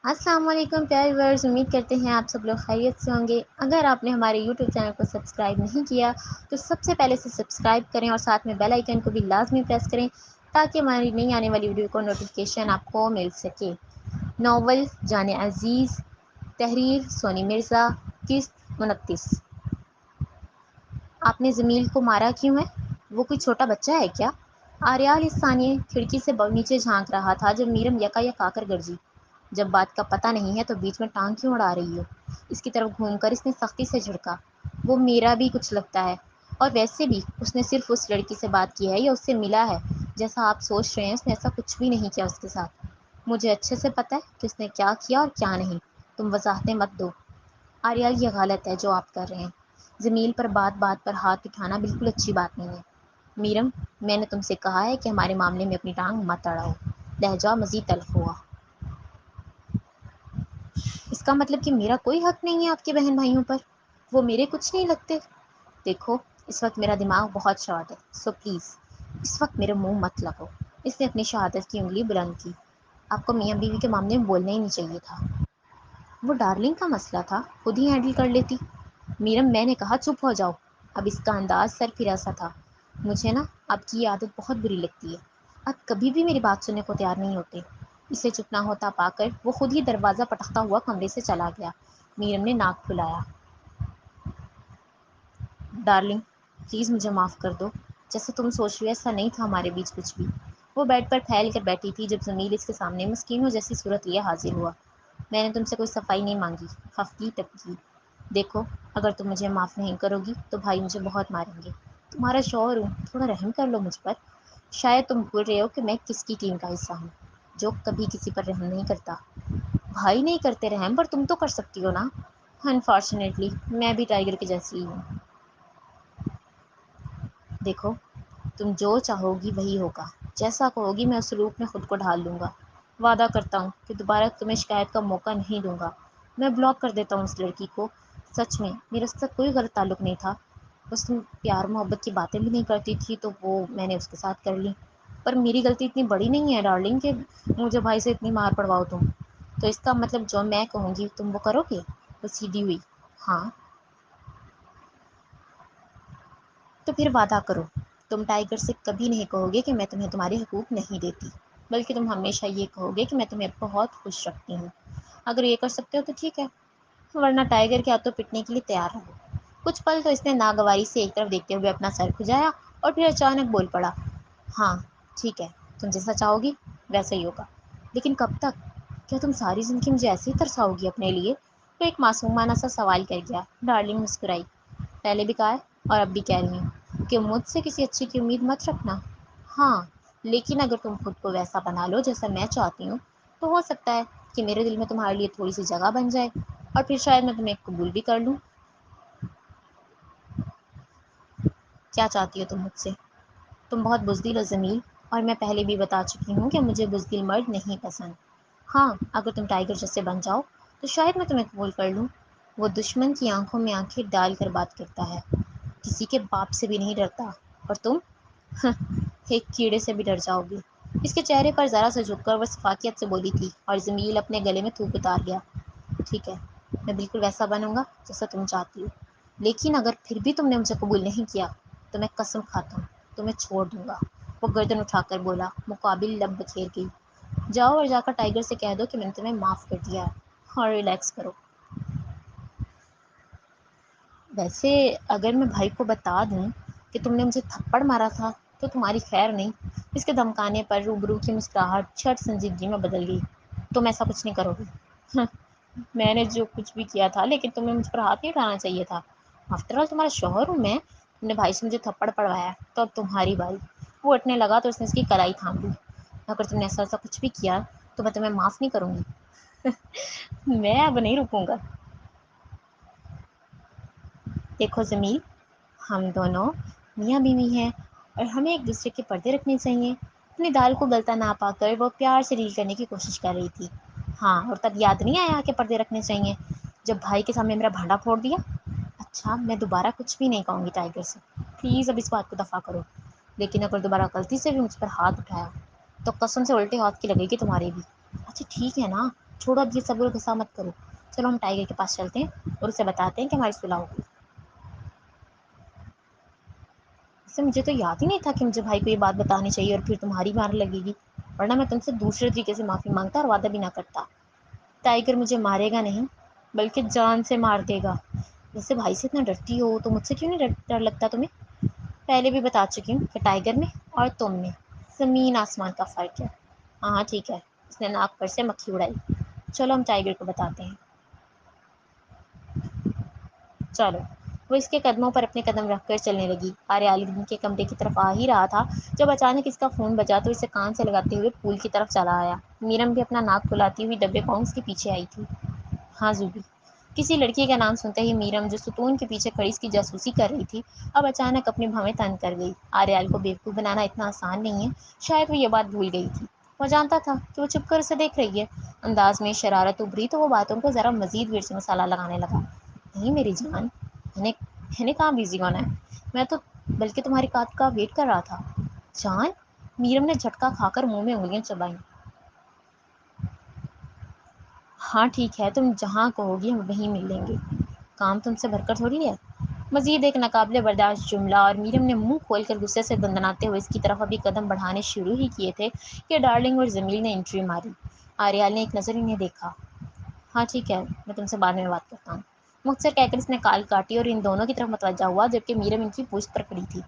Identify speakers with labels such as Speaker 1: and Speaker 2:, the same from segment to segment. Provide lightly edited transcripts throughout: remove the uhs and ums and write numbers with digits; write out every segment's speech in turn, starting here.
Speaker 1: السلام علیکم پیارے ویورز، امید کرتے ہیں آپ سب لوگ خیریت سے ہوں گے۔ اگر آپ نے ہمارے یوٹیوب چینل کو سبسکرائب نہیں کیا تو سب سے پہلے سے سبسکرائب کریں اور ساتھ میں بیل آئیکن کو بھی لازمی پریس کریں تاکہ ہماری نئی آنے والی ویڈیو کو نوٹیفیکیشن آپ کو مل سکے۔ ناول جان عزیز، تحریر سونی مرزا، قسط 29۔ آپ نے جمیل کو مارا کیوں ہے؟ وہ کوئی چھوٹا بچہ ہے کیا؟ آریال اس ثانیے کھڑکی سے نیچے جھانک رہا تھا جب میرم یکا یک آ کر گرجی۔ جب بات کا پتہ نہیں ہے تو بیچ میں ٹانگ کیوں اڑا رہی ہو؟ اس کی طرف گھوم کر اس نے سختی سے جھڑکا۔ وہ میرا بھی کچھ لگتا ہے، اور ویسے بھی اس نے صرف اس لڑکی سے بات کی ہے یا اس سے ملا ہے؟ جیسا آپ سوچ رہے ہیں اس نے ایسا کچھ بھی نہیں کیا اس کے ساتھ۔ مجھے اچھے سے پتہ ہے کہ اس نے کیا کیا اور کیا نہیں، تم وضاحتیں مت دو۔ آریال یہ غلط ہے جو آپ کر رہے ہیں۔ جمیل پر بات بات پر ہاتھ اٹھانا بالکل اچھی بات نہیں ہے۔ میرم، میں نے تم سے کہا ہے کہ ہمارے معاملے میں اپنی ٹانگ مت اڑاؤ۔ لہجہ مزید تلخ ہوا۔ اس کا مطلب کہ میرا کوئی حق نہیں ہے آپ کے بہن بھائیوں پر؟ وہ میرے کچھ نہیں لگتے؟ دیکھو، اس وقت میرا دماغ بہت شارٹ ہے، سو پلیز اس وقت میرے منہ مت لگو۔ اس نے اپنی شہادت کی انگلی بلند کی۔ آپ کو میاں بیوی کے معاملے میں بولنا ہی نہیں چاہیے تھا۔ وہ ڈارلنگ کا مسئلہ تھا، خود ہی ہینڈل کر لیتی۔ میرم، میں نے کہا چپ ہو جاؤ۔ اب اس کا انداز سر پھرا سا تھا۔ مجھے نا آپ کی یہ عادت بہت بری لگتی ہے۔ آپ کبھی بھی میری بات سننے کو تیار نہیں ہوتے۔ اسے چپ نہ ہوتا پا کر وہ خود ہی دروازہ پٹکتا ہوا کمرے سے چلا گیا۔ میرم نے ناک پھلایا۔ ڈارلنگ، پلیز مجھے معاف کر دو۔ جیسا تم سوچ رہی ہو ایسا نہیں تھا ہمارے بیچ کچھ بھی۔ وہ بیڈ پر پھیل کر بیٹھی تھی جب جمیل اس کے سامنے مسکینوں جیسی صورت لیے حاضر ہوا۔ میں نے تم سے کوئی صفائی نہیں مانگی، خفگی ٹپکی۔ دیکھو، اگر تم مجھے معاف نہیں کرو گی تو بھائی مجھے بہت ماریں گے۔ تمہارا شوہر ہوں، تھوڑا رحم کر لو مجھ پر۔ شاید تم بھول رہے ہو کہ میں کس کی ٹیم کا حصہ ہوں جو کبھی کسی پر رحم نہیں کرتا۔ بھائی نہیں کرتے رحم، پر تم تو کر سکتی ہو نا۔ انفارچونیٹلی میں بھی ٹائیگر کے جیسی ہی ہوں۔ دیکھو، تم جو چاہو گی وہی ہوگا۔ جیسا کہو گی میں اس روپ میں خود کو ڈھال لوں گا۔ وعدہ کرتا ہوں کہ دوبارہ تمہیں شکایت کا موقع نہیں دوں گا۔ میں بلاک کر دیتا ہوں اس لڑکی کو۔ سچ میں میرے ساتھ کوئی غلط تعلق نہیں تھا۔ اس پیار محبت کی باتیں بھی نہیں کرتی تھی تو وہ میں نے اس کے ساتھ کر لی۔ پر میری غلطی اتنی بڑی نہیں ہے ڈارلنگ کہ مجھے بھائی سے اتنی مار پڑواؤ تم۔ تو اس کا مطلب جو میں کہوں گی تم وہ کرو گے؟ وہ سیدھی ہوئی۔ ہاں۔ تو پھر وعدہ کرو، تم ٹائیگر سے کبھی نہیں کہو گے کہ میں تمہیں تمہارے حقوق نہیں دیتی، بلکہ تم ہمیشہ یہ کہو گے کہ میں تمہیں بہت خوش رکھتی ہوں۔ اگر یہ کر سکتے ہو تو ٹھیک ہے، ورنہ ٹائیگر کے ہاتھوں پٹنے کے لیے تیار رہو۔ کچھ پل تو اس نے ناگواری سے ایک طرف دیکھتے ہوئے اپنا سر کھجایا اور پھر اچانک بول پڑا۔ ہاں ٹھیک ہے، تم جیسا چاہو گی ویسا ہی ہوگا، لیکن کب تک؟ کیا تم ساری زندگی مجھے ایسے ہی ترساؤ گی اپنے لیے؟ تو ایک معصومانہ سا سوال کر گیا۔ ڈارلنگ مسکرائی۔ پہلے بھی کہا ہے اور اب بھی کہہ رہی ہوں کہ مجھ سے کسی اچھے کی امید مت رکھنا۔ ہاں، لیکن اگر تم خود کو ویسا بنا لو جیسا میں چاہتی ہوں تو ہو سکتا ہے کہ میرے دل میں تمہارے لیے تھوڑی سی جگہ بن جائے، اور پھر شاید میں تمہیں قبول بھی کر لوں۔ کیا چاہتی ہو تم مجھ سے؟ تم بہت بزدل ہو جمیل، اور میں پہلے بھی بتا چکی ہوں کہ مجھے بزدل مرد نہیں پسند۔ ہاں، اگر تم ٹائیگر جیسے بن جاؤ تو شاید میں تمہیں قبول کر لوں۔ وہ دشمن کی آنکھوں میں آنکھیں ڈال کر بات کرتا ہے، کسی کے باپ سے بھی نہیں ڈرتا، اور تم ایک کیڑے سے بھی ڈر جاؤ گی۔ اس کے چہرے پر ذرا سا جھک کر وہ شفقت سے بولی تھی، اور جمیل اپنے گلے میں تھوک اتار گیا۔ ٹھیک ہے، میں بالکل ویسا بنوں گا جیسا تم چاہتی ہو، لیکن اگر پھر بھی تم نے مجھے قبول نہیں کیا تو میں قسم کھاتا ہوں تمہیں چھوڑ دوں گا۔ وہ گردن اٹھا کر بولا، مقابل لب بکھیر گئی۔ جاؤ اور جا کر ٹائیگر سے کہہ دو کہ میں نے تمہیں معاف کر دیا ہے، اور ریلیکس کرو۔ ویسے اگر میں بھائی کو بتا دوں کہ تم نے مجھے تھپڑ مارا تھا تو تمہاری خیر نہیں۔ اس کے دھمکانے پر روبرو کی مسکراہٹ چھٹ سنجیدگی میں بدل گئی۔ تم ایسا کچھ نہیں کرو گی۔ میں نے جو کچھ بھی کیا تھا، لیکن تمہیں مجھ پر ہاتھ نہیں اٹھانا چاہیے تھا۔ آفٹر آل تمہارا شوہر ہوں میں، تم نے بھائی سے مجھے تھپڑ پڑوایا تو اب تمہاری باری۔ وہ اٹھنے لگا تو اس نے اس کی کلائی تھام لی۔ اگر تم نے ایسا کچھ بھی کیا تو میں تمہیں معاف نہیں کروں گی۔ میں اب نہیں رکوں گا۔ دیکھو جمیل، ہم دونوں میاں بیوی ہیں اور ہمیں ایک دوسرے کے پردے رکھنے چاہیے۔ اپنی دال کو گلتا نہ پا کر وہ پیار سے ڈیل کرنے کی کوشش کر رہی تھی۔ ہاں، اور تب یاد نہیں آیا کہ پردے رکھنے چاہیے جب بھائی کے سامنے میرا بھانڈا پھوڑ دیا؟ اچھا، میں دوبارہ کچھ بھی نہیں کہوں گی ٹائیگر سے، پلیز اب اس بات کو دفع کرو۔ لیکن اگر دوبارہ غلطی سے بھی مجھ پر ہاتھ اٹھایا تو قسم سے الٹے ہاتھ کی لگے گی تمہارے بھی۔ اچھا ٹھیک ہے نا، چھوڑو اب یہ صبر و غصہ مت کرو، چلو ہم ٹائیگر کے پاس چلتے ہیں اور اسے بتاتے ہیں کہ ہماری صلح ہو گئی۔ اس سے مجھے تو یاد ہی نہیں تھا کہ مجھے بھائی کو یہ بات بتانی چاہیے اور پھر تمہاری مار لگے گی، ورنہ میں تم سے دوسرے طریقے سے معافی مانگتا اور وعدہ بھی نہ کرتا۔ ٹائیگر مجھے مارے گا نہیں بلکہ جان سے مار دے گا۔ جیسے بھائی سے اتنا ڈرتی ہو تو مجھ سے کیوں نہیں ڈر لگتا تمہیں؟ پہلے بھی بتا چکی ہوں کہ ٹائیگر میں اور تم میں زمین آسمان کا فرق ہے۔ ہاں ہاں ٹھیک ہے، اس نے ناک پر سے مکھی اڑائی۔ چلو ہم ٹائیگر کو بتاتے ہیں۔ چلو۔ وہ اس کے قدموں پر اپنے قدم رکھ کر چلنے لگی۔ آریہ علی کے کمرے کی طرف آ ہی رہا تھا جب اچانک اس کا فون بجا تو اسے کان سے لگاتے ہوئے پول کی طرف چلا آیا۔ میرم بھی اپنا ناک کھلاتی ہوئی ڈبے پاؤں اس کے پیچھے آئی تھی۔ ہاں زوبی۔ کسی لڑکی کا نام سنتے ہی میرم جو ستون کے پیچھے کھڑی اس کی جاسوسی کر رہی تھی اب اچانک اپنی بھویں تنگ کر گئی۔ آریال کو بیوقوف بنانا اتنا آسان نہیں ہے، شاید وہ یہ بات بھول گئی تھی۔ وہ جانتا تھا کہ وہ چپ کر اسے دیکھ رہی ہے۔ انداز میں شرارت ابھری تو وہ باتوں کو ذرا مزید مرچ مسالہ لگانے لگا۔ نہیں میری جان، میں نے کہاں بزی ہونا ہے، میں تو بلکہ تمہاری بات کا ویٹ کر رہا تھا۔ جان؟ میرم نے جھٹکا کھا کر منہ میں انگلیاں چبائیں۔ ہاں ٹھیک ہے، تم جہاں کہو گی ہم وہیں مل لیں گے، کام تم سے بھر کر تھوڑی ہے۔ مزید ایک ناقابل برداشت جملہ اور میرم نے منہ کھول کر غصے سے دندناتے ہوئے اس کی طرف ابھی قدم بڑھانے شروع ہی کیے تھے کہ ڈارلنگ اور جمیل نے انٹری ماری۔ آریال نے ایک نظر انہیں دیکھا۔ ہاں ٹھیک ہے، میں تم سے بعد میں بات کرتا ہوں، مختصر کہہ کر اس نے کال کاٹی اور ان دونوں کی طرف متوجہ ہوا جبکہ میرم ان کی پوچھ پر کھڑی تھی۔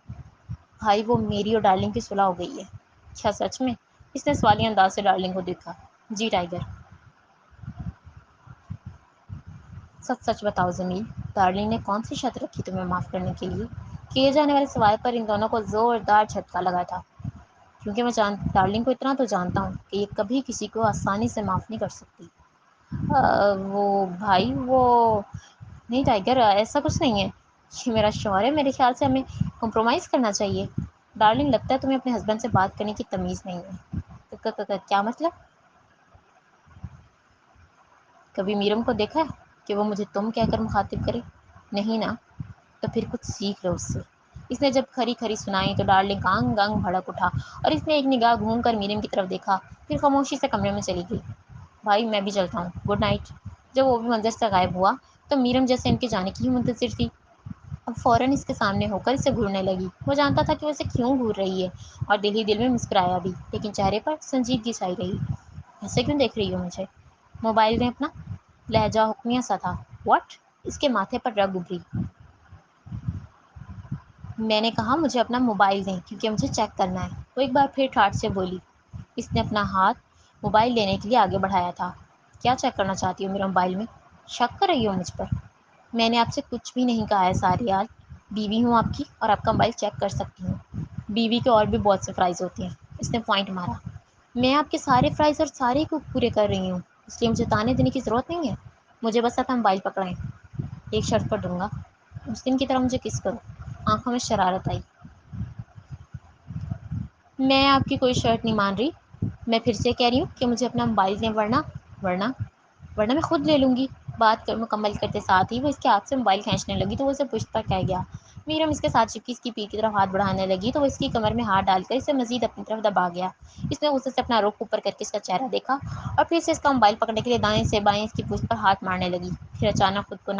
Speaker 1: بھائی وہ میری اور ڈارلنگ کی صلح ہو گئی ہے۔ کیا سچ میں؟ اس نے سوالیہ انداز سے ڈارلنگ کو دیکھا۔ جی ٹائیگر۔ سچ سچ بتاؤ جمیل، ڈارلنگ نے کون سی شرط رکھی تمہیں معاف کرنے کے لیے؟ کیے جانے والے سوال پر ان دونوں کو زوردار جھٹکا لگا تھا، کیونکہ میں ڈارلنگ کو اتنا تو جانتا ہوں کہ یہ کبھی کسی کو آسانی سے معاف نہیں کر سکتی۔ وہ بھائی وہ نہیں ٹائیگر، ایسا کچھ نہیں ہے، یہ میرا شوہر ہے، میرے خیال سے ہمیں کمپرومائز کرنا چاہیے۔ ڈارلنگ لگتا ہے تمہیں اپنے ہسبینڈ سے بات کرنے کی تمیز نہیں ہے۔ کیا مطلب؟ کبھی میرم کو دیکھا ہے کہ وہ مجھے تم کہہ کر مخاطب کرے؟ نہیں نا؟ تو پھر کچھ سیکھ لو اس سے۔ اس نے جب کھری کھری سنائی تو ڈارلنگ کا انگ انگ بھڑک اٹھا اور اس نے ایک نگاہ گھوم کر میرم کی طرف دیکھا، پھر خاموشی سے کمرے میں چلی گئی۔ بھائی میں بھی چلتا ہوں، گڈ نائٹ۔ جب وہ بھی منظر سے غائب ہوا تو میرم جیسے ان کے جانے کی ہی منتظر تھی، اب فوراً اس کے سامنے ہو کر اسے گھورنے لگی۔ وہ جانتا تھا کہ وہ اسے کیوں گھور رہی ہے اور دل ہی دل میں مسکرایا بھی، لیکن چہرے پر سنجیدگی چھائی رہی۔ ایسے کیوں دیکھ رہی ہو مجھے؟ موبائل دیں اپنا۔ لہجہ حکمیہ سا تھا۔ واٹ؟ اس کے ماتھے پر رگ ابھری۔ میں نے کہا مجھے اپنا موبائل دیں کیونکہ مجھے چیک کرنا ہے، وہ ایک بار پھر ٹھاٹھ سے بولی۔ اس نے اپنا ہاتھ موبائل لینے کے لیے آگے بڑھایا تھا۔ کیا چیک کرنا چاہتی ہو میرے موبائل میں؟ شک کر رہی ہو مجھ پر؟ میں نے آپ سے کچھ بھی نہیں کہا ہے ساریال، بیوی ہوں آپ کی اور آپ کا موبائل چیک کر سکتی ہوں۔ بیوی کے اور بھی بہت سے فرائض ہوتے ہیں، اس نے پوائنٹ مارا۔ میں آپ کے سارے فرائض اور سارے کو پورے کر رہی ہوں، اس لیے مجھے تانے دینے کی ضرورت نہیں ہے۔ مجھے بس اپنا موبائل پکڑائیں، ایک شرط پر دوں گا، اس دن کی طرح مجھے کس کرو۔ آنکھوں میں شرارت آئی۔ میں آپ کی کوئی شرط نہیں مان رہی، میں پھر سے کہہ رہی ہوں کہ مجھے اپنا موبائل دیں ورنہ ورنہ میں خود لے لوں گی۔ بات کر مکمل کرتے ساتھ ہی وہ اس کے ہاتھ سے موبائل کھینچنے لگی تو وہ اسے پشت پر کہہ گیا۔ میرم اس کے ساتھ چپکی اس کی پیٹھ کی طرف ہاتھ بڑھانے لگی تو وہ اس کی کمر میں ہاتھ ڈال کر اسے مزید اپنی طرف دبا گیا۔ اس نے غصے سے اپنا رخ اوپر کر کے اس کا چہرہ دیکھا اور پھر سے اس کا موبائل پکڑنے کے لیے دائیں سے بائیں اس کی پشت پر ہاتھ مارنے لگی۔ پھر اچانک خود کو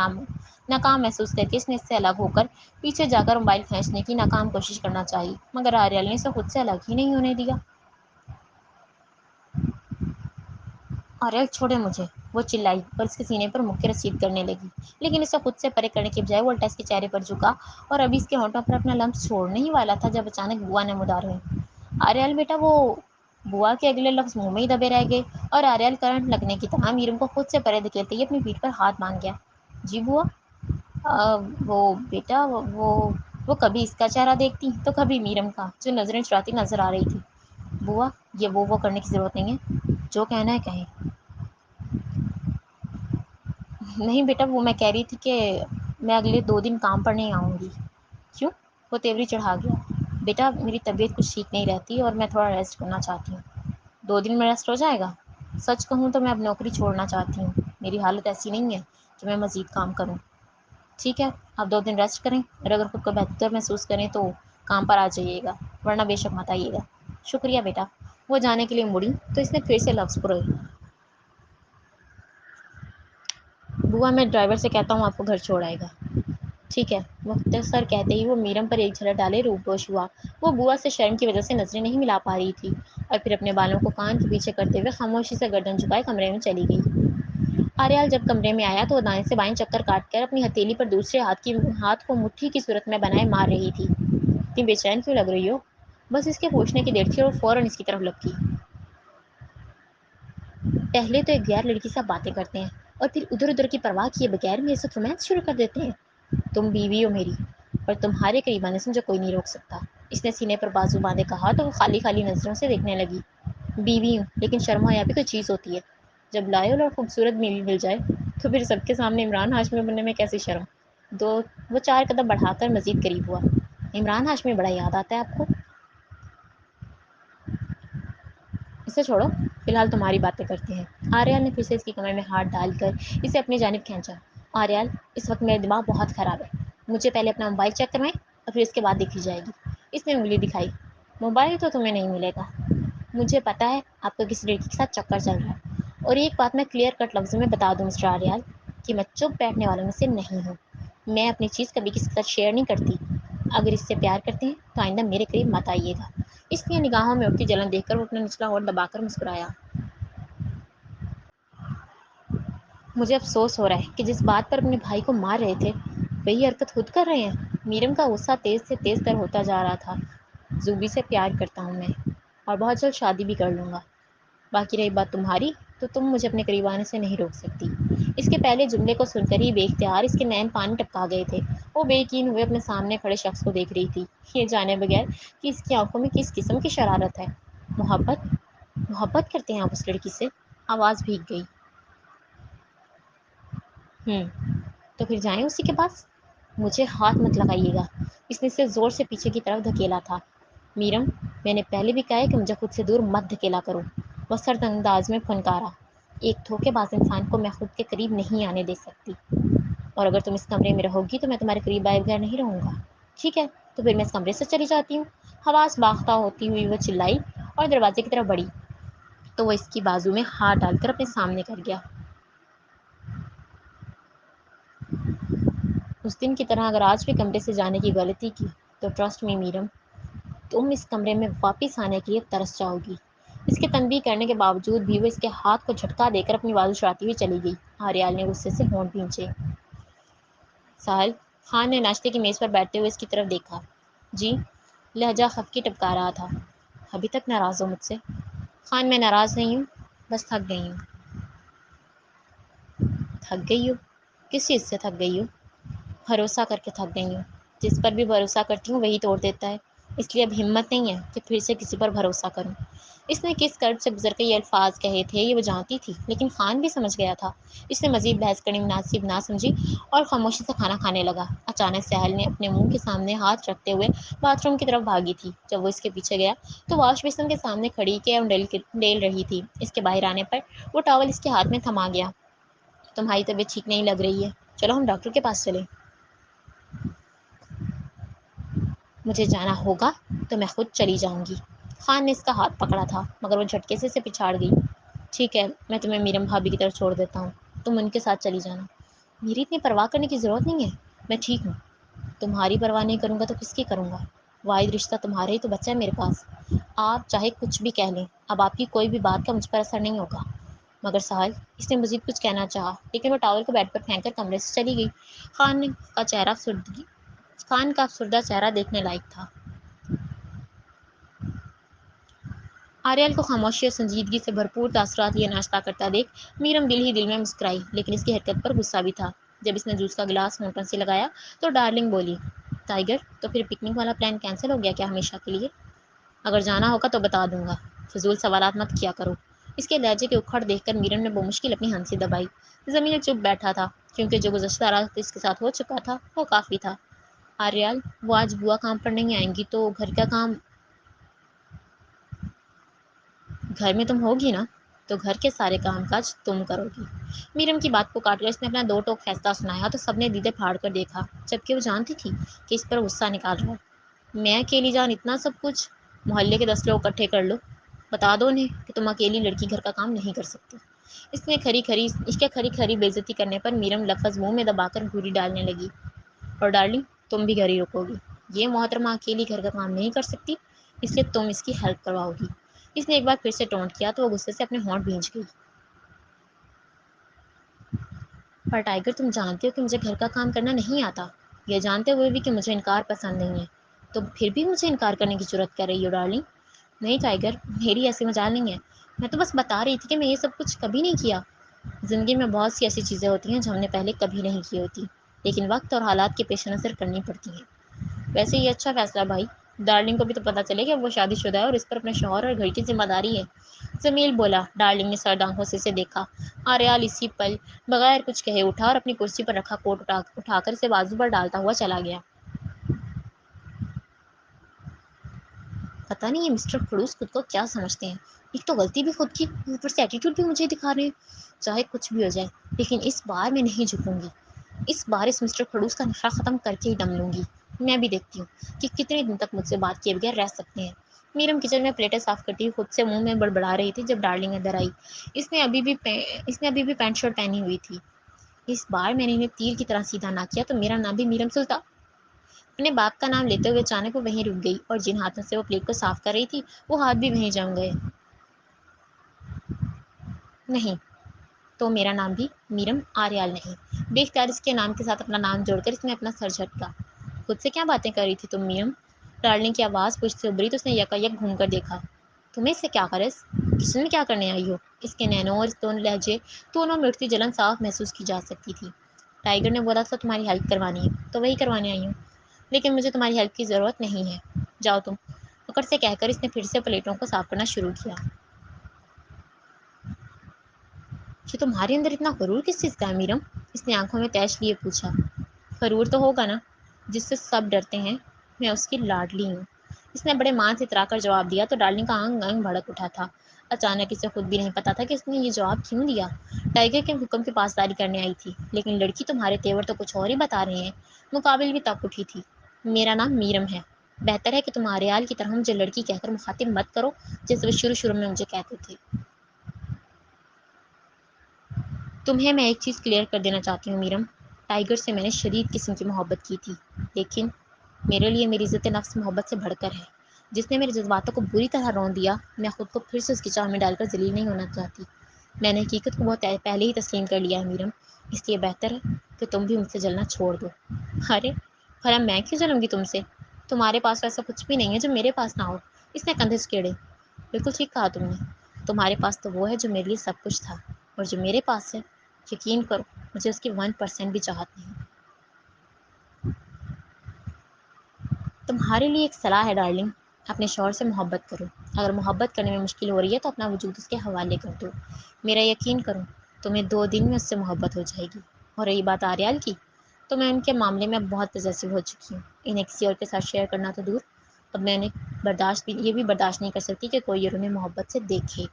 Speaker 1: ناکام محسوس کر کے اس نے اس سے الگ ہو کر پیچھے جا کر موبائل کھینچنے کی ناکام کوشش کرنا چاہی، مگر آریال نے اسے خود سے الگ ہی نہیں ہونے دیا۔ آریال چھوڑے مجھے، وہ چلائی اور اس کے سینے پر مکے رسید کرنے لگی، لیکن اسے خود سے پرے کرنے کے بجائے وہ الٹا اس کے چہرے پر جھکا اور ابھی اس کے ہونٹوں پر اپنا لمس چھوڑنے ہی والا تھا جب اچانک بوا نے مدار ہوئی۔ آریال بیٹا وہ بوا کے اگلے لفظ منہ میں ہی دبے رہ گئے اور آریال کرنٹ لگنے کی طرح میرم کو خود سے پرے دھکیلتے ہی اپنی پیٹھ پر ہاتھ باندھ گیا۔ جی بوا؟ وہ بیٹا وہ کبھی اس کا چہرہ دیکھتی تو کبھی میرم کا جو نظریں چراتی نظر آ رہی تھی۔ بوا یہ وہ کرنے کی ضرورت نہیں ہے، جو کہنا ہے کہیں۔ نہیں بیٹا وہ میں کہہ رہی تھی کہ میں اگلے 2 دن کام پر نہیں آؤں گی۔ کیوں؟ وہ تیوری چڑھا گیا۔ بیٹا میری طبیعت کچھ ٹھیک نہیں رہتی اور میں تھوڑا ریسٹ کرنا چاہتی ہوں۔ 2 دن میں ریسٹ ہو جائے گا؟ سچ کہوں تو میں اب نوکری چھوڑنا چاہتی ہوں، میری حالت ایسی نہیں ہے کہ میں مزید کام کروں۔ ٹھیک ہے آپ 2 دن ریسٹ کریں اور اگر خود کو بہتر محسوس کریں تو کام پر آ جائیے گا، ورنہ بے شک مت آئیے گا۔ شکریہ بیٹا۔ وہ جانے کے لیے مڑی تو اس نے پھر سے لفظ پروئے۔ بوا میں ڈرائیور سے کہتا ہوں آپ کو گھر چھوڑ آئے گا، ٹھیک ہے؟ مختصر کہتے ہی وہ میرم پر ایک جھلک ڈالے روبوش ہوا۔ وہ بوا سے شرم کی وجہ سے نظریں نہیں ملا پا رہی تھی اور پھر اپنے بالوں کو کان کے پیچھے کرتے ہوئے خاموشی سے گردن جھکائے کمرے میں چلی گئی۔ آریال جب کمرے میں آیا تو وہ دائیں سے بائیں چکر کاٹ کر اپنی ہتھیلی پر دوسرے ہاتھ کو مٹھی کی صورت میں بنائے مار رہی تھی۔ اتنی بے چین کیوں لگ رہی ہو؟ بس اس کے پوچھنے کی دیر تھی اور فوراً اس کی طرف لپکی۔ پہلے تو ایک غیر لڑکی سے آپ باتیں کرتے ہیں اور پھر ادھر ادھر کی پرواہ کیے بغیر میرے ساتھ رومانس شروع کر دیتے ہیں۔ تم بیوی ہو میری اور تمہارے قریب آنے سے مجھے کوئی نہیں روک سکتا۔ اس نے سینے پر بازو باندھے کہا تو وہ خالی خالی نظروں سے دیکھنے لگی۔ بیوی ہوں لیکن شرم حیا بھی کوئی چیز ہوتی ہے۔ جب لائل اور خوبصورت بیوی مل جائے تو پھر سب کے سامنے عمران ہاشمی بننے میں کیسی شرم؟ وہ 4 قدم بڑھا کر مزید قریب ہوا۔ عمران ہاشمی بڑا یاد آتا ہے آپ کو؟ اسے چھوڑو، فی الحال تمہاری باتیں کرتے ہیں۔ آریال نے پھر سے اس کی کمر میں ہاتھ ڈال کر اسے اپنی جانب کھینچا۔ آریال، اس وقت میرا دماغ بہت خراب ہے، مجھے پہلے اپنا موبائل چیک کروائیں اور پھر اس کے بعد دیکھی جائے گی۔ اس نے انگلی دکھائی۔ موبائل تو تمہیں نہیں ملے گا، مجھے پتا ہے آپ کا کسی لڑکی کے ساتھ چکر چل رہا ہے، اور ایک بات میں کلیئر کٹ لفظوں میں بتا دوں مسٹر آریال کہ میں چپ بیٹھنے والوں میں سے نہیں ہوں۔ میں اپنی چیز کبھی کسی کے ساتھ شیئر نہیں کرتی۔ اگر اس سے پیار کرتے ہیں تو آئندہ میرے قریب مت آئیے گا۔ اس لیے نگاہوں میں اٹھتی جلن دیکھ کر وہ اپنا نچلا ہونٹ دبا کر مسکرایا۔ مجھے افسوس ہو رہا ہے کہ جس بات پر اپنے بھائی کو مار رہے تھے وہی حرکت خود کر رہے ہیں۔ میرم کا غصہ تیز سے تیز تر ہوتا جا رہا تھا۔ زوبی سے پیار کرتا ہوں میں اور بہت جلد شادی بھی کر لوں گا۔ باقی رہی بات تمہاری تو تم مجھے اپنے قریب آنے سے نہیں روک سکتی۔ اس کے پہلے جملے کو سن کر ہی بے اختیار اس کے نین پانی ٹپکا گئے تھے۔ وہ بے یقین ہوئے اپنے سامنے کھڑے شخص کو دیکھ رہی تھی، یہ جانے بغیر کہ اس کی آنکھوں میں کس قسم کی شرارت ہے۔ محبت کرتے ہیں آپ اس لڑکی سے؟ آواز بھیگ گئی۔ تو پھر جائیں اسی کے پاس؟ مجھے ہاتھ مت لگائیے گا۔ اس نے اسے زور سے پیچھے کی طرف دھکیلا تھا۔ میرم، میں نے پہلے بھی کہا ہے کہ مجھے خود سے دور مت دھکیلا کرو۔ وہ سرد انداز میں پھنکارا۔ ایک دھوکے باز انسان کو میں خود کے قریب نہیں آنے دے سکتی، اور اگر تم اس کمرے میں رہو گی تو میں تمہارے قریب آئے بغیر نہیں رہوں گا۔ ٹھیک ہے تو پھر میں اس کمرے سے چلی جاتی ہوں۔ حواس باختہ ہوتی ہوئی وہ چلائی اور دروازے کی طرف بڑھی تو وہ اس کی بازو میں ہاتھ ڈال کر اپنے سامنے کر گیا۔ اس دن کی طرح اگر آج بھی کمرے سے جانے کی غلطی کی تو ٹرسٹ می میرم، تم اس کمرے میں واپس آنے کے لیے ترس جاؤ گی۔ اس کے تنبیہ کرنے کے باوجود بھی وہ اس کے ہاتھ کو جھٹکا دے کر اپنی بازو چڑھاتی ہوئی چلی گئی۔ آریال نے غصے سے ہونٹ بھینچے۔ ساحل، خان نے ناشتے کی میز پر بیٹھتے ہوئے اس کی طرف دیکھا۔ جی؟ لہجہ خفگی ٹپکا رہا تھا۔ ابھی تک ناراض ہو مجھ سے؟ خان، میں ناراض نہیں ہوں، بس تھک گئی ہوں۔ تھک گئی ہو؟ کس چیز سے تھک گئی ہو؟ بھروسہ کر کے تھک گئی ہوں۔ جس پر بھی بھروسہ کرتی ہوں وہی توڑ دیتا ہے، اس لیے اب ہمت نہیں ہے کہ پھر سے کسی پر بھروسہ کروں۔ اس نے کس کرب سے گزر کے یہ الفاظ کہے تھے یہ وہ جانتی تھی، لیکن خان بھی سمجھ گیا تھا۔ اس نے مزید بحث کرنی مناسب نہ سمجھی اور خاموشی سے کھانا کھانے لگا۔ اچانک ساحل نے اپنے منہ کے سامنے ہاتھ رکھتے ہوئے باتھ روم کی طرف بھاگی تھی۔ جب وہ اس کے پیچھے گیا تو واش بیسن کے سامنے کھڑی کے ڈیل رہی تھی۔ اس کے باہر آنے پر وہ ٹاول اس کے ہاتھ میں تھما گیا۔ تمہاری طبیعت ٹھیک نہیں لگ رہی ہے، چلو ہم ڈاکٹر کے پاس چلیں۔ مجھے جانا ہوگا تو میں خود چلی جاؤں گی۔ خان نے اس کا ہاتھ پکڑا تھا مگر وہ جھٹکے سے اسے پچھاڑ گئی۔ ٹھیک ہے، میں تمہیں میرم بھابھی کی طرف چھوڑ دیتا ہوں، تم ان کے ساتھ چلی جانا۔ میری اتنی پرواہ کرنے کی ضرورت نہیں ہے، میں ٹھیک ہوں۔ تمہاری پرواہ نہیں کروں گا تو کس کی کروں گا؟ واحد رشتہ تمہارا ہی تو بچہ ہے میرے پاس۔ آپ چاہے کچھ بھی کہہ لیں، اب آپ کی کوئی بھی بات کا مجھ پر اثر نہیں ہوگا۔ مگر ساحل، اس نے مزید کچھ کہنا چاہا لیکن وہ ٹاول کو بیڈ پر پھینک کر کمرے سے چلی گئی۔ خان کا افسردہ چہرہ دیکھنے لائق تھا۔ آریال کو خاموشی اور سنجیدگی سے بھرپور تاثرات لیے ناشتہ کرتا دیکھ میرم دل ہی دل میں مسکرائی، لیکن اس کی حرکت پر غصہ بھی تھا۔ جب اس نے جوس کا گلاس ہونٹوں سے لگایا تو ڈارلنگ بولی، ٹائیگر، تو پھر پکنک والا پلان کینسل ہو گیا کیا ہمیشہ کے لیے؟ اگر جانا ہوگا تو بتا دوں گا، فضول سوالات مت کیا کرو۔ اس کے لہجے کے اکھڑ دیکھ کر میرم نے بمشکل اپنی ہنسی دبائی۔ زمین چپ بیٹھا تھا کیونکہ جو گزشتہ رات اس کے ساتھ ہو چکا تھا وہ کافی تھا۔ آریال، وہ آج بوا کام پر نہیں آئیں گی تو گھر کا کام؟ گھر میں تم ہوگی نا تو گھر کے سارے کام کاج تم کرو گی۔ میرم کی بات کو کاٹ کر اس نے اپنا دو ٹوک فیصلہ سنایا تو سب نے دیدے پھاڑ کر دیکھا، جبکہ وہ جانتی تھی کہ اس پر غصہ نکال رہا ہے۔ میں اکیلی جان اتنا سب کچھ؟ محلے کے 10 لوگ اکٹھے کر لو، بتا دو انہیں کہ تم اکیلی لڑکی گھر کا کام نہیں کر سکتی۔ اس کے کھری کھری بےعزتی کرنے پر میرم لفظ منہ میں دبا کر گھوری ڈالنے لگی۔ اور ڈارلنگ، تم بھی گھر ہی رکو گی، یہ محترمہ اکیلی گھر کا کام نہیں کر سکتی، اس لیے تم اس کی ہیلپ کرواؤ گی۔ اس نے ایک بار پھر سے ٹونٹ کیا تو وہ غصے سے اپنے ہونٹ بھینچ گئی۔ پر ٹائیگر، تم جانتے ہو کہ مجھے گھر کا کام کرنا نہیں آتا، یہ جانتے ہوئے بھی کہ مجھے انکار پسند نہیں ہے، تو پھر بھی مجھے انکار کرنے کی جرات کر رہی ہو ڈارلنگ۔ نہیں ٹائیگر، میری ایسی مجال نہیں ہے، میں تو بس بتا رہی تھی کہ میں یہ سب کچھ کبھی نہیں کیا۔ زندگی میں بہت سی ایسی چیزیں ہوتی ہیں جو ہم نے پہلے کبھی نہیں کی ہوتی، لیکن وقت اور حالات کے پیش نظر کرنی پڑتی ہیں۔ ویسے یہ اچھا فیصلہ بھائی، ڈارلنگ کو بھی تو پتہ چلے کہ وہ شادی شدہ ہے اور اس پر اپنے شوہر اور گھر کی ذمہ داری ہے۔ جمیل بولا۔ ڈارلنگ نے سرد آنکھوں سے اسے دیکھا۔ آریال اسی پل بغیر کچھ کہے اٹھا اور اپنی کرسی پر رکھا کوٹ اٹھا کر اسے بازو پر ڈالتا ہوا چلا گیا۔ پتہ نہیں یہ مسٹر خڑوس خود کو کیا سمجھتے ہیں، ایک تو غلطی بھی خود کی، اوپر سے ایٹیٹیوڈ بھی مجھے دکھا رہے ہیں۔ چاہے کچھ بھی ہو جائے، لیکن اس بار میں نہیں جھکوں گی، اس بار اس مسٹر خڑوس کا نشہ ختم کر کے ہی دم لوں گی۔ میں بھی دیکھتی ہوں کہ کتنے دن تک مجھ سے بات کیے بغیر رہ سکتے ہیں۔ میرم کچن میں پلیٹیں صاف کرتی ہوئی خود سے منہ میں بڑبڑا رہی تھی جب ڈارلنگ اندر آئی۔ اس نے ابھی بھی پینٹ شرٹ پہنی ہوئی تھی۔ اس بار میں نے انہیں تیر کی طرح سیدھا نہ کیا تو میرا نام بھی میرم سلطان۔ اپنے باپ کا نام لیتے ہوئے اچانک وہ وہیں رک گئی اور جن ہاتھوں سے وہ پلیٹ کو صاف کر رہی تھی وہ ہاتھ بھی وہیں جم گئے۔ نہیں، تو میرا نام بھی میرم آریال نہیں۔ بے اختیار اس کے نام کے ساتھ اپنا نام جوڑ کر اس نے اپنا سر جھٹکا۔ خود سے کیا باتیں کر رہی تھی تم میرم؟ ڈارلنگ کی آواز پشت سے ابھری تو اس نے یکایک گھوم کر دیکھا۔ تمہیں اس سے کیا غرض؟ کچن میں کیا کرنے آئی ہو؟ اس کے نینوں اور اس دونوں لہجے دونوں میں اٹھتی جلن صاف محسوس کی جا سکتی تھی۔ ٹائیگر نے بولا تھا تمہاری ہیلپ کروانی ہے تو وہی کروانے آئی ہوں، لیکن مجھے تمہاری ہیلپ کی ضرورت نہیں ہے، جاؤ تم، پکڑ سے کہہ کر اس نے پھر سے پلیٹوں کو صاف کرنا شروع کیا۔ کہ تمہارے اندر اتنا غرور کس چیز کا ہے میرم؟ اس نے آنکھوں میں تیش لیے پوچھا۔ غرور تو ہوگا نا، جس سے سب ڈرتے ہیں، میں اس کی لاڈلی ہوں۔ اس نے بڑے مان سے اترا کر جواب دیا تو ڈارلنگ کا انگ انگ بھڑک اٹھا تھا۔ اچانک اسے خود بھی نہیں پتا تھا کہ اس نے یہ جواب کیوں دیا۔ ٹائیگر کے حکم کی پاسداری کرنے آئی تھی، لیکن لڑکی تمہارے تیور تو کچھ اور ہی بتا رہے ہیں۔ مقابل بھی تک اٹھی تھی۔ میرا نام میرم ہے، بہتر ہے کہ تم آریال کی طرح مجھے لڑکی کہہ کر مخاطب مت کرو جیسے وہ شروع میں مجھے کہتے تھے۔ تمہیں میں ایک چیز کلیئر کر دینا چاہتی ہوں میرم، ٹائیگر سے میں نے شدید قسم کی محبت کی تھی، لیکن میرے لیے میری عزت نفس محبت سے بڑھ کر ہے۔ جس نے میرے جذباتوں کو بری طرح رون دیا، میں خود کو پھر سے اس کی چاہ میں ڈال کر ذلیل نہیں ہونا چاہتی۔ میں نے حقیقت کو بہت پہلے ہی تسلیم کر لیا ہے میرم، اس لیے بہتر ہے کہ تم بھی مجھ سے جلنا چھوڑ دو۔ ارے بھلا میں کیوں جلوں گی تم سے؟ تمہارے پاس ایسا کچھ بھی نہیں ہے جو میرے پاس نہ ہو۔ اس نے کندھے سکیڑے۔ بالکل ٹھیک کہا تم نے، تمہارے پاس تو وہ ہے جو میرے لیے سب کچھ تھا، اور جو میرے پاس ہے، یقین کرو مجھے اس کی 1% بھی چاہت نہیں۔ تمہارے لیے ایک صلاح ہے ڈارلنگ، اپنے شوہر سے محبت کرو، اگر محبت کرنے میں مشکل ہو رہی ہے تو اپنا وجود اس کے حوالے کر دو۔ میرا یقین کرو تمہیں 2 دن میں اس سے محبت ہو جائے گی۔ اور رہی بات آریال کی، تو میں ان کے معاملے میں بہت پوزیسو ہو چکی ہوں، انہیں کسی اور کے ساتھ شیئر کرنا تو دور، اب میں یہ بھی برداشت نہیں کر سکتی کہ کوئی اور انہیں محبت سے دیکھے۔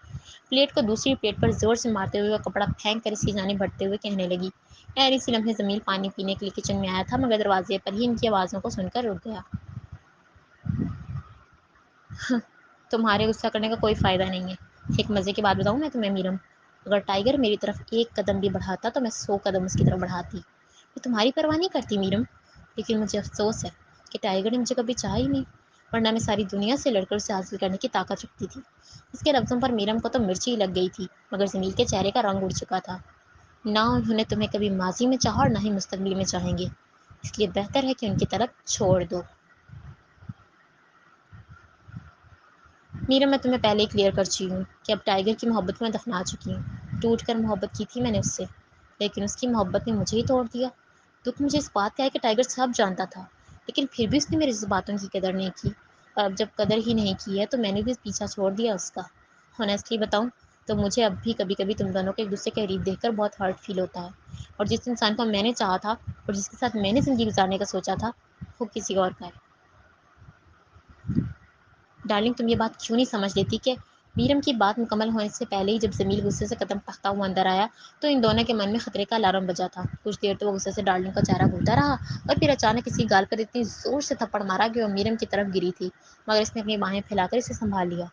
Speaker 1: پلیٹ کو دوسری پلیٹ پر زور سے مارتے ہوئے وہ کپڑا پھینک کر اس کی جانب بڑھتے ہوئے کہنے لگی۔ اسی لمحے زمین پانی پینے کے لیے کچن میں آیا تھا، مگر دروازے پر ہی ان کی آوازوں کو سن کر رک گیا۔ تمہارے غصہ کرنے کا کوئی فائدہ نہیں ہے۔ ایک مزے کی بات بتاؤں میں تمہیں میرم، اگر ٹائیگر میری طرف ایک قدم بھی بڑھاتا تو میں 100 قدم اس کی طرف بڑھاتی۔ میں تمہاری پرواہ نہیں کرتی میرم، لیکن مجھے افسوس ہے کہ ٹائیگر نے مجھے کبھی چاہا ہی نہیں، ورنہ میں ساری دنیا سے لڑ کر اسے حاصل کرنے کی طاقت رکھتی تھی۔ اس کے لفظوں پر میرم کو تو مرچی ہی لگ گئی تھی، مگر جمیل کے چہرے کا رنگ اڑ چکا تھا۔ نہ انہوں نے تمہیں کبھی ماضی میں چاہا اور نہ ہی مستقبل میں چاہیں گے، اس لیے بہتر ہے کہ ان کی طرف چھوڑ دو۔ میرا میں تمہیں پہلے ہی کلیئر کر چکی ہوں کہ اب ٹائیگر کی محبت میں دفنا چکی ہوں۔ ٹوٹ کر محبت کی تھی میں نے اس سے، لیکن اس کی محبت نے مجھے ہی توڑ دیا۔ دکھ مجھے اس بات کا ہے کہ ٹائیگر سب جانتا تھا، لیکن پھر بھی اس نے میری جذباتوں کی قدر نہیں کی، اور اب جب قدر ہی نہیں کی ہے تو میں نے بھی پیچھا چھوڑ دیا اس کا۔ ہونیسٹلی بتاؤں تو مجھے اب بھی کبھی کبھی تم دونوں کو ایک دوسرے کے قریب دیکھ کر بہت ہرٹ فیل ہوتا ہے، اور جس انسان کو میں نے چاہا تھا اور جس کے ساتھ میں نے زندگی گزارنے کا سوچا تھا، وہ کسی اور کا ہے۔ ڈارلنگ، تم یہ بات کیوں نہیں سمجھ لیتی کہ میرم کی بات مکمل ہونے سے پہلے ہی جب جمیل غصے سے قدم ٹھاکتا ہوا اندر آیا تو ان دونوں کے من میں خطرے کا الارم بجا تھا۔ کچھ دیر تو وہ غصے سے ڈارلنگ کا چہرہ گھومتا رہا، اور پھر اچانک کسی گال پر اتنی زور سے تھپڑ مارا کہ وہ میرم کی طرف گری تھی، مگر اس نے اپنی باہیں پھیلا کر اسے سنبھال لیا۔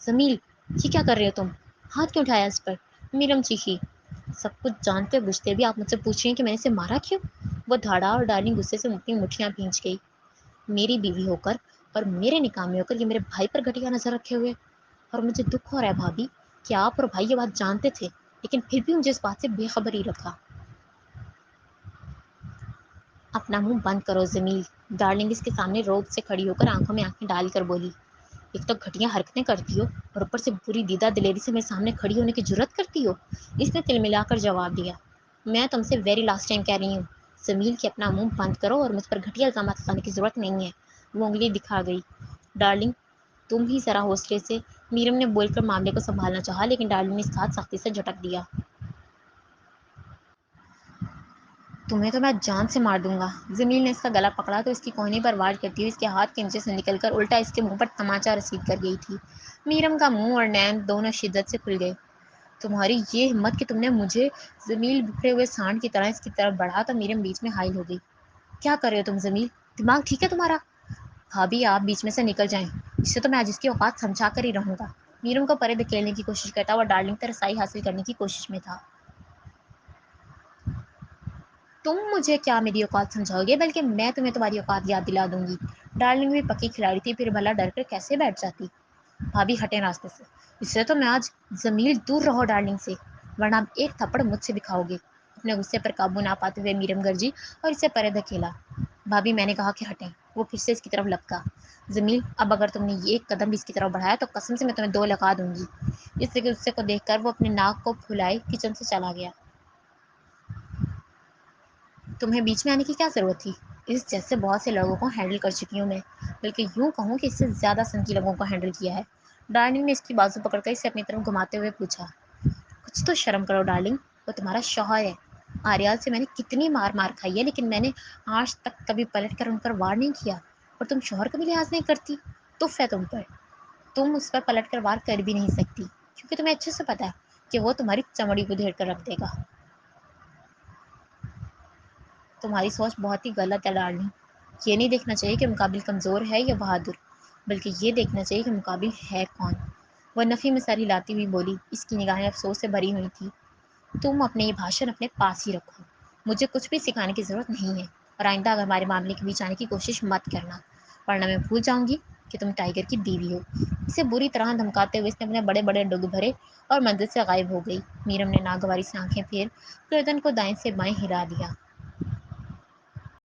Speaker 1: جمیل، یہ کیا کر رہے ہو تم؟ ہاتھ کیوں اٹھایا اس پر؟ میرم چیخی، سب کچھ جانتے بوجھتے بھی آپ مجھ سے پوچھ رہی ہیں کہ میں نے اسے مارا کیوں؟ وہ دھاڑا اور ڈارلنگ غصے سے اپنی مٹھیاں بھینچ گئی۔ میری بیوی ہو کر اور میرے نکاح میں ہو کر یہ میرے بھائی پر گھٹیا نظر رکھے ہوئے، اور مجھے دکھ ہو رہا ہے بھابھی کہ آپ اور بھائی یہ بات جانتے تھے لیکن پھر بھی مجھے اس بات سے بے خبر ہی رکھا۔ اپنا منہ بند کرو جمیل، ڈارلنگ اس کے سامنے روب سے کھڑی ہو کر آنکھوں میں آنکھیں ڈال کر بولی۔ ایک تو گھٹیا حرکتیں کرتی ہو اور اوپر سے پوری دیدہ دلیری سے میرے سامنے کھڑی ہونے کی جرت کرتی ہو۔ اس نے تل ملا کر جواب دیا، میں تم سے ویری لاسٹ ٹائم کہہ رہی ہوں جمیل کہ اپنا منہ بند کرو اور مجھ پر گھٹیا الزامات لگانے کی ضرورت نہیں ہے۔ وہ انگلی دکھا گئی۔ ڈارلنگ تم ہی ذرا حوصلے سے، میرم نے بول کر معاملے کو سنبھالنا چاہا لیکن ڈارلنگ نے اس کا ہاتھ سختی سے جھٹک دیا۔ تمہیں تو میں جان سے مار دوں گا۔ جمیل نے اس کا گلا پکڑا تو اس کی کوہنی پر وار کرتی ہوئی اس کے ہاتھ کے نیچے سے نکل کر الٹا اس کے منہ پر تماچا رسید کر گئی تھی۔ میرم کا منہ اور نین دونوں شدت سے کھل گئے۔ تمہاری یہ ہمت کہ تم نے مجھے، جمیل بکھرے ہوئے سانڈ کی طرح اس کی طرف بڑھا تو میرم بیچ میں حائل ہو گئی۔ کیا کر رہے ہو تم جمیل؟ دماغ ٹھیک ہے تمہارا؟ بھابھی آپ بیچ میں سے نکل جائیں، اس سے تو میں آج اس کی اوقات سمجھا کر ہی رہوں گا۔ میرم کو پرے دھکیلنے کی کوشش کرتا ہوا ڈارلنگ تک رسائی حاصل کرنے کی کوشش میں تھا۔ تم مجھے کیا میری اوقات سمجھاؤ گے، بلکہ میں تمہیں تمہاری اوقات یاد دلا دوں گی۔ ڈارلنگ بھی پکی کھلاڑی تھی، پھر بھلا ڈر کر کیسے بیٹھ جاتی۔ بھابھی ہٹیں راستے سے، اس سے تو میں آج، جمیل دور رہو ڈارلنگ سے ورنہ اب ایک تھپڑ مجھ سے بھی کھاؤ گے۔ اپنے غصے پر قابو نہ پاتے ہوئے میرم گرجی اور اسے پرے دھکیلا۔ بھابھی میں نے کہا کہ ہٹیں۔ وہ پھر سے اس کی طرف لپکا۔ جمیل اب اگر تم نے یہ ایک قدم بھی اس کی طرف بڑھایا تو قسم سے میں تمہیں دو لگا دوں گی۔ اس غصے کو دیکھ کر وہ اپنے ناک کو پھلائے کچن سے چلا گیا۔ تمہیں بیچ میں آنے کی کیا ضرورت تھی؟ اس جیسے بہت سے لوگوں کو ہینڈل کر چکی ہوں میں، بلکہ یوں کہوں کہ اس سے زیادہ سنگی لوگوں کو ہینڈل کیا ہے۔ ڈارلنگ نے اس کی بازو پکڑ کر اسے اپنی طرف گھماتے ہوئے پوچھا۔ کچھ تو شرم کرو ڈارلنگ، وہ تمہارا شوہر ہے۔ آریال سے میں نے کتنی مار مار کھائی ہے لیکن میں نے آج تک کبھی پلٹ کر ان پر وار نہیں کیا، اور تم شوہر کا بھی لحاظ نہیں کرتی۔ تف ہے تم پر، تم اس پر پلٹ کر وار کر بھی نہیں سکتی کیونکہ تمہیں اچھے سے پتا ہے کہ وہ تمہاری چمڑی کو دھیڑ کر رکھ دے گا۔ تمہاری سوچ بہت ہی غلط ہے ڈارلنگ۔ یہ نہیں دیکھنا چاہیے کہ مقابل کمزور ہے یا بہادر، بلکہ یہ دیکھنا چاہیے کہ مقابل ہے کون۔ وہ نفی میں سر ہلاتی ہوئی بولی، اس کی نگاہیں افسوس سے بھری ہوئی تھی۔ تم اپنے یہ بھاشن اپنے پاس ہی رکھو، مجھے کچھ بھی سکھانے کی ضرورت نہیں ہے، اور آئندہ اگر ہمارے معاملے کے بیچ آنے کی کوشش مت کرنا، ورنہ میں بھول جاؤں گی کہ تم ٹائیگر کی بیوی ہو۔ اسے بری طرح دھمکاتے ہوئے اس نے اپنے بڑے بڑے ڈگ بھرے اور منزل سے غائب ہو گئی۔ میرم نے ناگواری سے آنکھیں پھیر گردن کو دائیں سے بائیں ہلا دیا۔